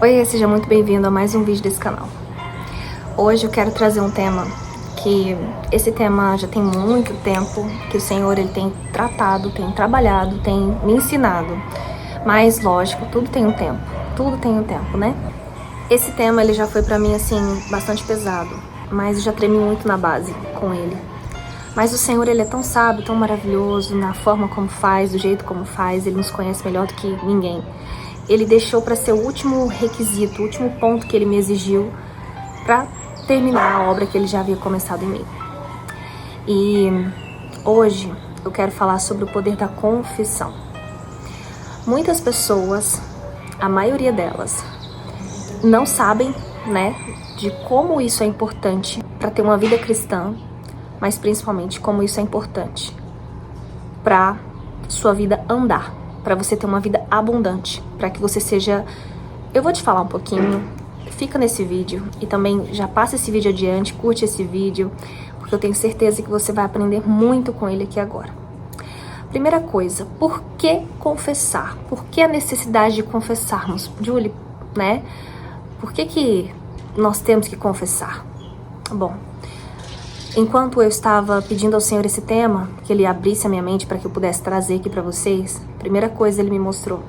Oi, seja muito bem-vindo a mais um vídeo desse canal. Hoje eu quero trazer um tema que esse tema já tem muito tempo que o Senhor ele tem tratado, tem trabalhado, tem me ensinado. Mas lógico, tudo tem um tempo, né? Esse tema ele já foi pra mim assim bastante pesado, mas eu já tremi muito na base com ele. Mas o Senhor ele é tão sábio, tão maravilhoso na forma como faz, do jeito como faz, ele nos conhece melhor do que ninguém. Ele deixou para ser o último requisito, o último ponto que ele me exigiu para terminar a obra que ele já havia começado em mim. E hoje eu quero falar sobre o poder da confissão. Muitas pessoas, a maioria delas, não sabem, né, de como isso é importante para ter uma vida cristã, mas principalmente como isso é importante para sua vida andar. Para você ter uma vida abundante, para que você seja... Eu vou te falar um pouquinho, fica nesse vídeo e também já passa esse vídeo adiante, curte esse vídeo, porque eu tenho certeza que você vai aprender muito com ele aqui agora. Primeira coisa, por que confessar? Por que a necessidade de confessarmos? Julie, né? Por que nós temos que confessar? Bom, enquanto eu estava pedindo ao Senhor esse tema, que Ele abrisse a minha mente para que eu pudesse trazer aqui para vocês, a primeira coisa Ele me mostrou.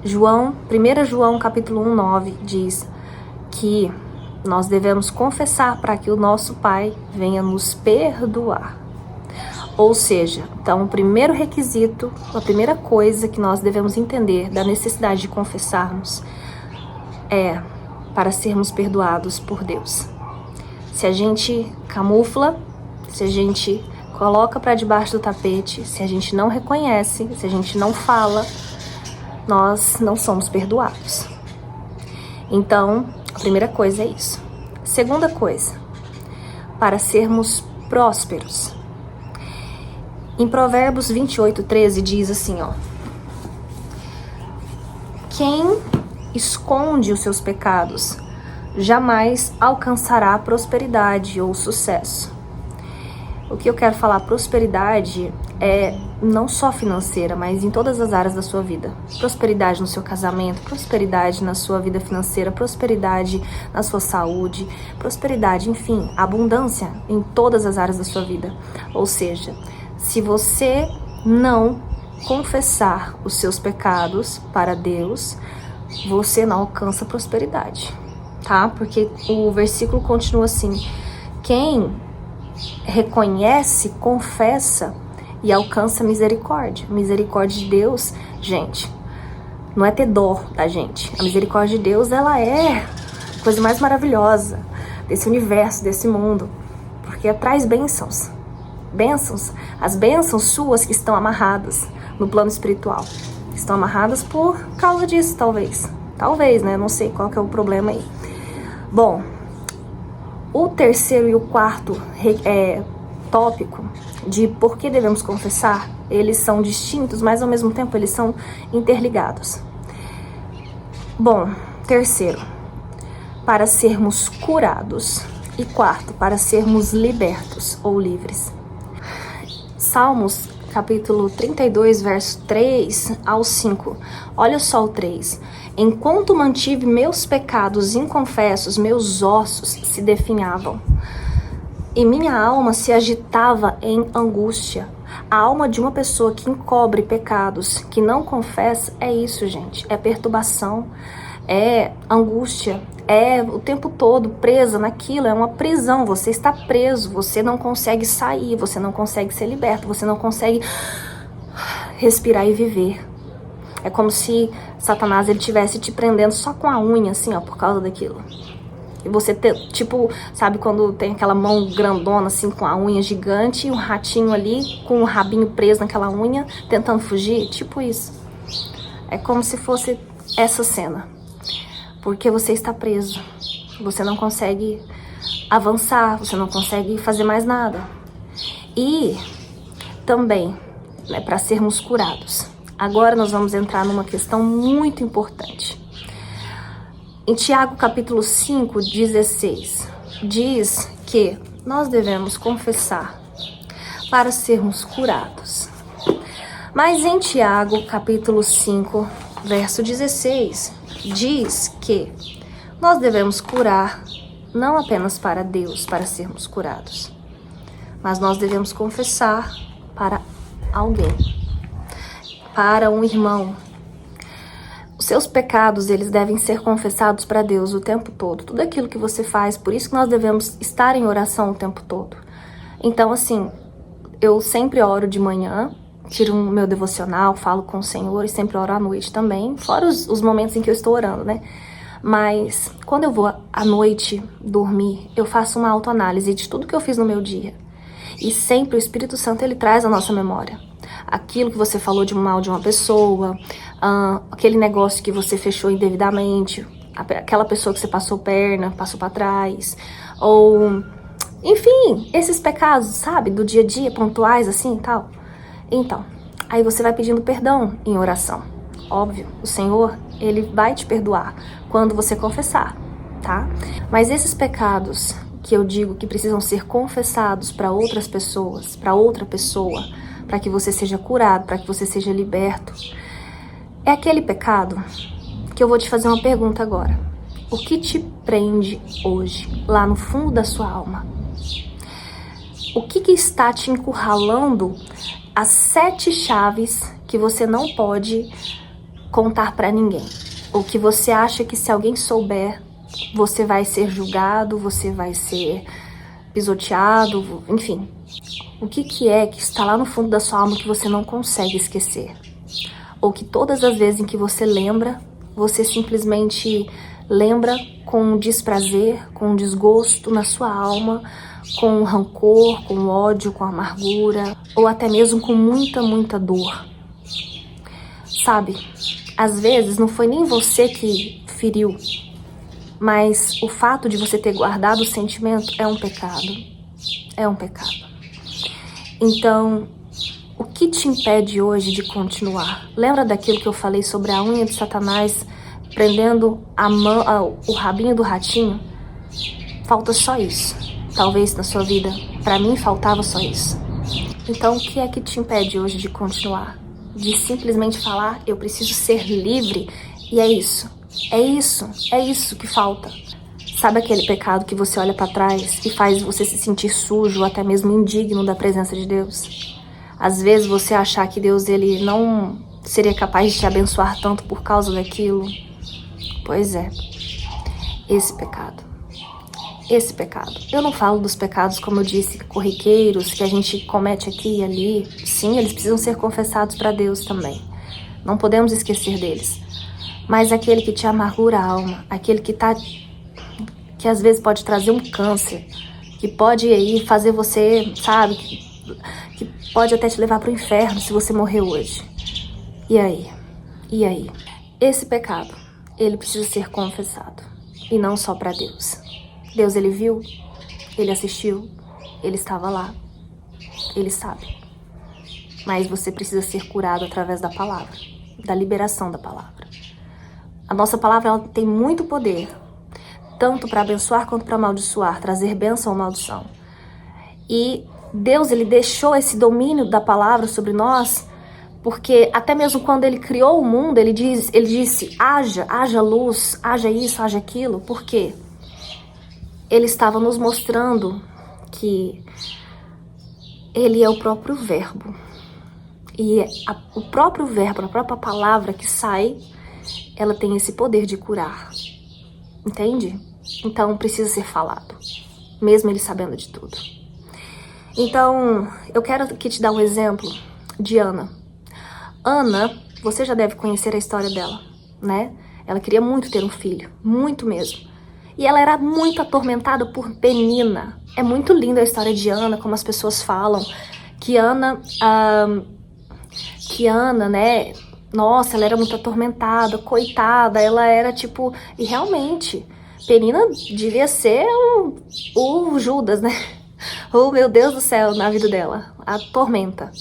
1 João capítulo 1:9 diz que nós devemos confessar para que o nosso Pai venha nos perdoar. Ou seja, então o primeiro requisito, a primeira coisa que nós devemos entender da necessidade de confessarmos é para sermos perdoados por Deus. Se a gente camufla, se a gente coloca para debaixo do tapete, se a gente não reconhece, se a gente não fala, nós não somos perdoados. Então, a primeira coisa é isso. Segunda coisa, para sermos prósperos. Em Provérbios 28:13 diz assim, ó: quem esconde os seus pecados jamais alcançará prosperidade ou sucesso. O que eu quero falar, prosperidade é não só financeira, mas em todas as áreas da sua vida. Prosperidade no seu casamento, prosperidade na sua vida financeira, prosperidade na sua saúde, prosperidade, enfim, abundância em todas as áreas da sua vida. Ou seja, se você não confessar os seus pecados para Deus, você não alcança prosperidade. Tá? Porque o versículo continua assim: quem reconhece, confessa e alcança misericórdia. Misericórdia de Deus, gente, não é ter dó da gente. A misericórdia de Deus, ela é a coisa mais maravilhosa desse universo, desse mundo, porque traz bênçãos. Bênçãos, as bênçãos suas que estão amarradas no plano espiritual. Estão amarradas por causa disso, talvez. Talvez, né? Não sei qual que é o problema aí. Bom, o terceiro e o quarto tópico de por que devemos confessar, eles são distintos, mas ao mesmo tempo eles são interligados. Bom, terceiro, para sermos curados, e quarto, para sermos libertos ou livres. Salmos capítulo 32, verso 3 ao 5. Olha só o 3. Enquanto mantive meus pecados inconfessos, meus ossos se definhavam, e minha alma se agitava em angústia. A alma de uma pessoa que encobre pecados, que não confessa, é isso, gente. É perturbação, é angústia, é o tempo todo presa naquilo, é uma prisão. Você está preso, você não consegue sair, você não consegue ser liberto, você não consegue respirar e viver. É como se Satanás ele tivesse te prendendo só com a unha, assim, ó, por causa daquilo. E você, tipo, sabe quando tem aquela mão grandona, assim, com a unha gigante e um ratinho ali com o rabinho preso naquela unha, tentando fugir? Tipo isso. É como se fosse essa cena. Porque você está preso. Você não consegue avançar, você não consegue fazer mais nada. E também, né, para sermos curados. Agora nós vamos entrar numa questão muito importante. Em Tiago capítulo 5:16, diz que nós devemos confessar para sermos curados. Mas em Tiago capítulo 5, verso 16, diz que nós devemos curar não apenas para Deus, para sermos curados, mas nós devemos confessar para alguém, para um irmão. Os seus pecados, eles devem ser confessados para Deus o tempo todo. Tudo aquilo que você faz, por isso que nós devemos estar em oração o tempo todo. Então, assim, eu sempre oro de manhã, tiro o meu devocional, falo com o Senhor e sempre oro à noite também, fora os momentos em que eu estou orando, né? Mas quando eu vou à noite dormir, eu faço uma autoanálise de tudo que eu fiz no meu dia. E sempre o Espírito Santo, ele traz a nossa memória. Aquilo que você falou de mal de uma pessoa, aquele negócio que você fechou indevidamente, aquela pessoa que você passou perna, passou para trás, ou... enfim, esses pecados, sabe, do dia a dia, pontuais assim e tal. Então, aí você vai pedindo perdão em oração. Óbvio, o Senhor, ele vai te perdoar quando você confessar, tá? Mas esses pecados que eu digo que precisam ser confessados para outras pessoas, para outra pessoa, para que você seja curado, para que você seja liberto, é aquele pecado que eu vou te fazer uma pergunta agora. O que te prende hoje, lá no fundo da sua alma? O que está te encurralando as 7 chaves que você não pode contar para ninguém? Ou que você acha que se alguém souber, você vai ser julgado, você vai ser pisoteado, enfim. O que é que está lá no fundo da sua alma que você não consegue esquecer? Ou que todas as vezes em que você lembra, você simplesmente lembra com desprazer, com desgosto na sua alma, com rancor, com ódio, com amargura, ou até mesmo com muita dor. Sabe, às vezes não foi nem você que feriu, mas o fato de você ter guardado o sentimento é um pecado. É um pecado. Então, o que te impede hoje de continuar? Lembra daquilo que eu falei sobre a unha de Satanás prendendo o rabinho do ratinho? Falta só isso. Talvez na sua vida, para mim faltava só isso. Então, o que é que te impede hoje de continuar? De simplesmente falar, eu preciso ser livre, e é isso. É isso que falta. Sabe aquele pecado que você olha para trás e faz você se sentir sujo, até mesmo indigno da presença de Deus? Às vezes você achar que Deus, ele não seria capaz de te abençoar tanto por causa daquilo. Pois é, esse pecado. Eu não falo dos pecados, como eu disse, corriqueiros, que a gente comete aqui e ali. Sim, eles precisam ser confessados para Deus também. Não podemos esquecer deles. Mas aquele que te amargura a alma, aquele que às vezes pode trazer um câncer, que pode aí fazer você, sabe, que pode até te levar para o inferno se você morrer hoje. E aí? Esse pecado, ele precisa ser confessado. E não só para Deus. Deus, ele viu, ele assistiu, ele estava lá, ele sabe. Mas você precisa ser curado através da palavra, da liberação da palavra. A nossa palavra, ela tem muito poder, tanto para abençoar quanto para amaldiçoar, trazer bênção ou maldição. E Deus, ele deixou esse domínio da palavra sobre nós, porque até mesmo quando ele criou o mundo, ele disse, haja luz, haja isso, haja aquilo. Por quê? Ele estava nos mostrando que ele é o próprio verbo. E o próprio verbo, a própria palavra que sai, ela tem esse poder de curar. Entende? Então precisa ser falado, mesmo ele sabendo de tudo. Então, eu quero aqui te dar um exemplo de Ana. Ana, você já deve conhecer a história dela, né? Ela queria muito ter um filho, muito mesmo. E ela era muito atormentada por Penina. É muito linda a história de Ana, como as pessoas falam. Que Ana, né? Nossa, ela era muito atormentada, coitada. Ela era tipo... E realmente, Penina devia ser o Judas, né? Oh, meu Deus do céu, na vida dela. A tormenta.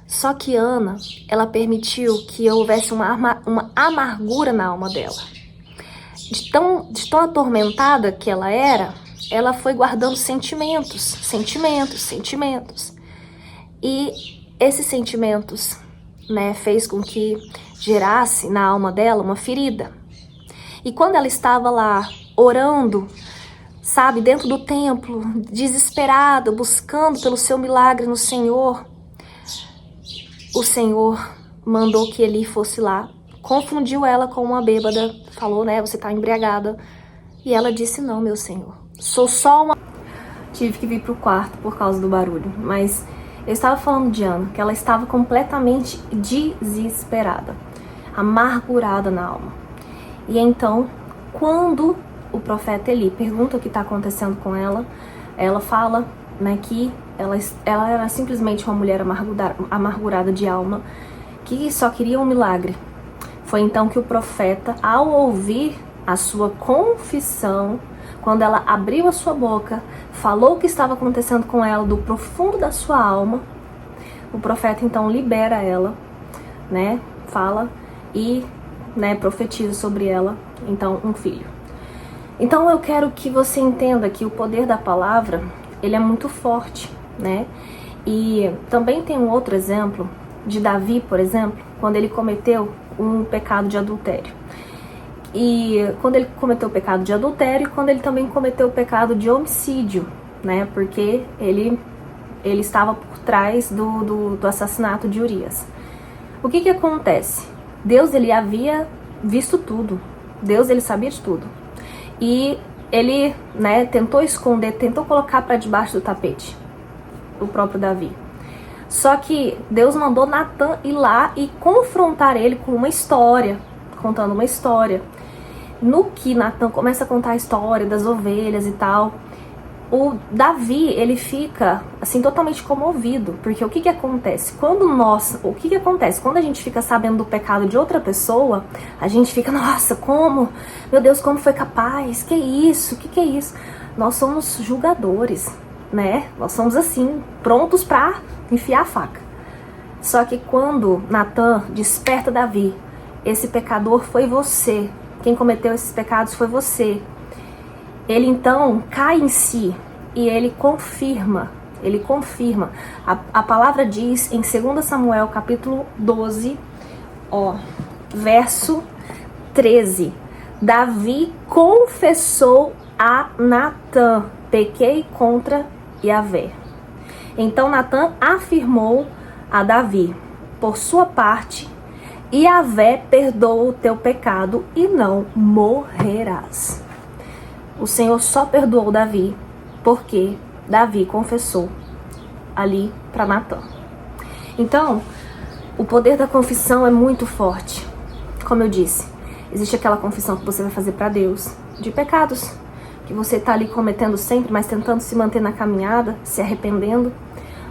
Só que Ana, ela permitiu que houvesse uma amargura na alma dela. De tão atormentada que ela era, ela foi guardando sentimentos. E esses sentimentos, né, fez com que gerasse na alma dela uma ferida. E quando ela estava lá orando, sabe, dentro do templo, desesperada, buscando pelo seu milagre no Senhor, o Senhor mandou que Eli fosse lá, confundiu ela com uma bêbada, falou, né, você tá embriagada. E ela disse, não, meu Senhor, sou só uma... Tive que vir pro quarto por causa do barulho, mas eu estava falando de Ana, que ela estava completamente desesperada, amargurada na alma. E então, quando o profeta Eli pergunta o que está acontecendo com ela, ela fala, né, que ela era simplesmente uma mulher amargurada de alma, que só queria um milagre. Foi então que o profeta, ao ouvir a sua confissão, quando ela abriu a sua boca, falou o que estava acontecendo com ela do profundo da sua alma, o profeta então libera ela, né, fala e, né, profetiza sobre ela, então, um filho. Então eu quero que você entenda que o poder da palavra, ele é muito forte, né? E também tem um outro exemplo de Davi, por exemplo, quando ele cometeu um pecado de adultério. E quando ele cometeu o pecado de adultério, quando ele também cometeu o pecado de homicídio, né? Porque ele estava por trás do assassinato de Urias. O que acontece? Deus, ele havia visto tudo. Deus, ele sabia de tudo. E ele, né, tentou esconder, tentou colocar para debaixo do tapete o próprio Davi. Só que Deus mandou Natan ir lá e confrontar ele com uma história, contando uma história. No que Natan começa a contar a história das ovelhas e tal, o Davi, ele fica assim totalmente comovido, porque o que acontece? Quando a gente fica sabendo do pecado de outra pessoa, a gente fica, nossa, como? Meu Deus, como foi capaz? Que isso? Que é isso? Nós somos julgadores, né? Nós somos assim, prontos pra enfiar a faca. Só que quando Natan desperta Davi, esse pecador foi você. Quem cometeu esses pecados foi você. Ele então cai em si e ele confirma. A palavra diz em 2 Samuel capítulo 12, verso 13. Davi confessou a Natan: pequei contra Yahvé. Então Natan afirmou a Davi: por sua parte, Yahvé perdoa o teu pecado e não morrerás. O Senhor só perdoou Davi porque Davi confessou ali para Natan. Então, o poder da confissão é muito forte. Como eu disse, existe aquela confissão que você vai fazer para Deus de pecados que você está ali cometendo sempre, mas tentando se manter na caminhada, se arrependendo.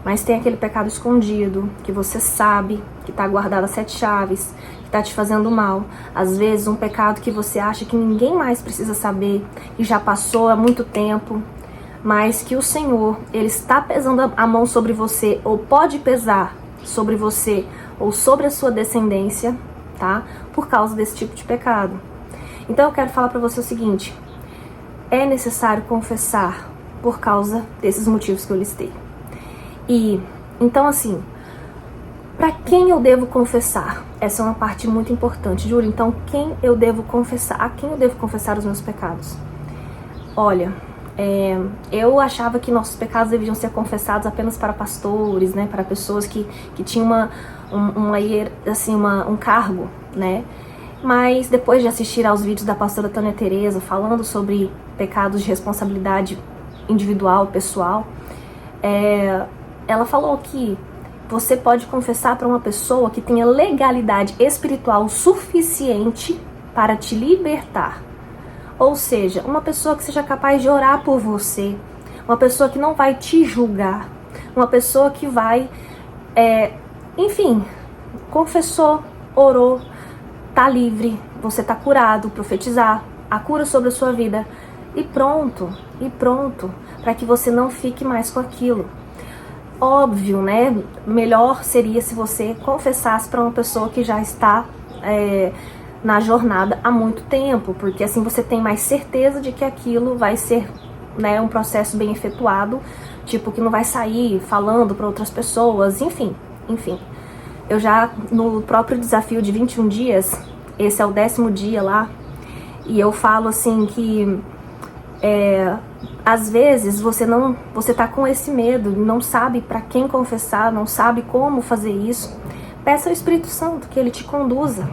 Mas tem aquele pecado escondido, que você sabe, que está guardado a 7 chaves, que está te fazendo mal. Às vezes um pecado que você acha que ninguém mais precisa saber, que já passou há muito tempo, mas que o Senhor, ele está pesando a mão sobre você, ou pode pesar sobre você, ou sobre a sua descendência, tá? Por causa desse tipo de pecado. Então eu quero falar para você o seguinte: é necessário confessar por causa desses motivos que eu listei. E, então assim, para quem eu devo confessar? Essa é uma parte muito importante, Júlia. Então, quem eu devo confessar? A quem eu devo confessar os meus pecados? Olha, eu achava que nossos pecados deveriam ser confessados apenas para pastores, né? Para pessoas que tinham um cargo, né? Mas depois de assistir aos vídeos da pastora Tânia Tereza falando sobre pecados de responsabilidade individual, pessoal, ela falou que você pode confessar para uma pessoa que tenha legalidade espiritual suficiente para te libertar. Ou seja, uma pessoa que seja capaz de orar por você, uma pessoa que não vai te julgar, uma pessoa que vai, enfim, confessou, orou, tá livre, você tá curado, profetizar a cura sobre a sua vida e pronto, para que você não fique mais com aquilo. Óbvio, né? Melhor seria se você confessasse para uma pessoa que já está na jornada há muito tempo, porque assim você tem mais certeza de que aquilo vai ser, né, um processo bem efetuado, tipo, que não vai sair falando para outras pessoas, enfim. Eu já, no próprio desafio de 21 dias, esse é o 10º dia lá, E eu falo assim que às vezes você tá com esse medo, não sabe para quem confessar, não sabe como fazer isso. Peça ao Espírito Santo que ele te conduza.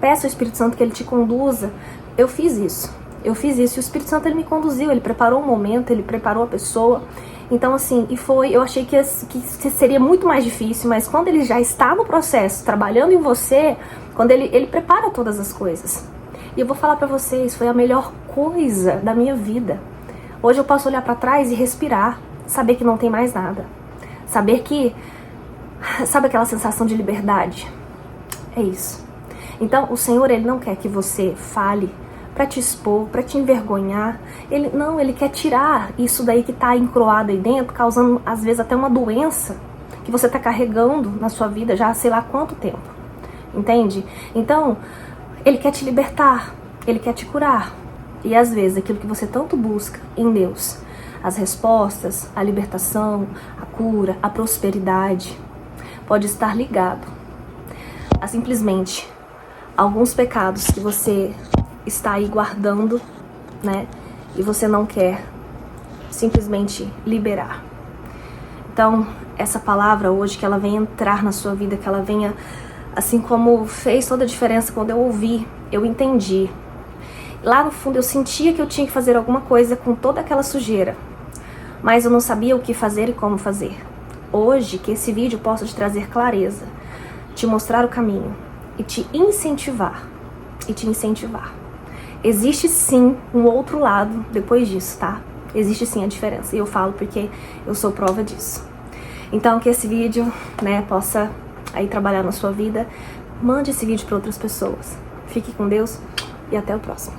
Peça ao Espírito Santo que ele te conduza. Eu fiz isso e o Espírito Santo ele me conduziu, ele preparou o momento, ele preparou a pessoa. Então assim, eu achei que seria muito mais difícil, mas quando ele já está no processo, trabalhando em você, quando ele prepara todas as coisas. E eu vou falar pra vocês, foi a melhor coisa da minha vida. Hoje eu posso olhar pra trás e respirar, saber que não tem mais nada. Saber que, sabe aquela sensação de liberdade? É isso. Então o Senhor, ele não quer que você fale pra te expor, pra te envergonhar. Ele quer tirar isso daí que tá encroado aí dentro, causando às vezes até uma doença que você tá carregando na sua vida já há sei lá quanto tempo. Entende? Então, ele quer te libertar, ele quer te curar. E às vezes aquilo que você tanto busca em Deus, as respostas, a libertação, a cura, a prosperidade, pode estar ligado a simplesmente alguns pecados que você está aí guardando, né? E você não quer simplesmente liberar. Então, essa palavra hoje, que ela venha entrar na sua vida, que ela venha, assim como fez toda a diferença quando eu ouvi, eu entendi. Lá no fundo eu sentia que eu tinha que fazer alguma coisa com toda aquela sujeira, mas eu não sabia o que fazer e como fazer. Hoje, que esse vídeo possa te trazer clareza, te mostrar o caminho e te incentivar. Existe sim um outro lado depois disso, tá? Existe sim a diferença. E eu falo porque eu sou prova disso. Então que esse vídeo, né, possa aí trabalhar na sua vida. Mande esse vídeo para outras pessoas. Fique com Deus e até o próximo.